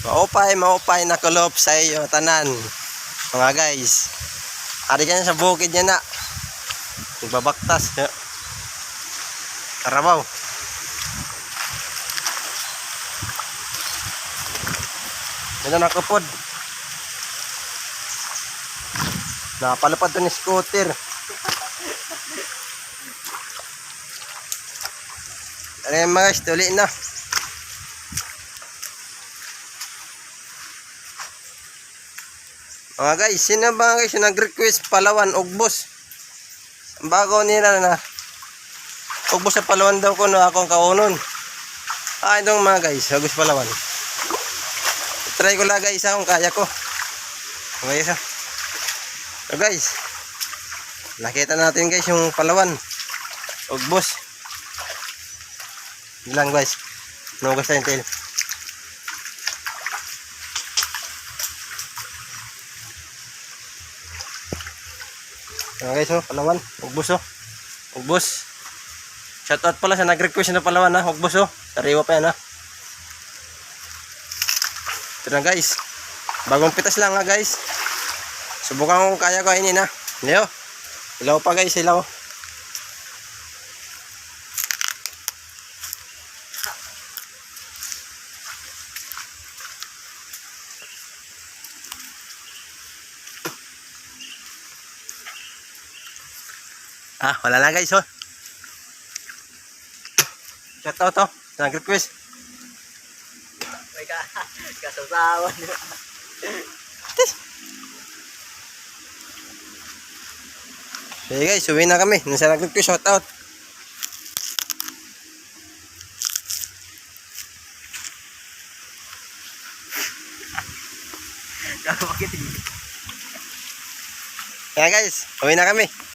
Maupay na kulop sa iyo tanan. Mga guys. Ari ka sa bukid niya na. Nagbabaktas. Karabaw. Ito nakapod. Napalapad to ni scooter. Ano mga guys, tuli na. Mga guys, sino ba guys yung nag-request Palawan, Ugbos? Bago nila na Ugbos sa Palawan daw ko no akong kaunon. Itong mga guys, Ugbos Palawan. Try ko lang guys kung kaya ko. Okay guys. So guys, nakita natin guys yung Palawan, Ugbos. Bilang guys, nugas tayong tail. Okay, so Palawan, Ugbos Ugbos. Shoutout pala sa nag-request na Palawan ha, Ugbos Sariwa pa yan ha. Ito na guys. Bagong pitas lang ha guys. Subukan ko kaya ko kainin ha. Leo. Ilaw pa guys, ilaw. Wala na guys Shoutout nag-request. May kasasawan. Sige guys, uwi na kami. Nasa nag-request, shoutout. Kaya guys, uwi na kami.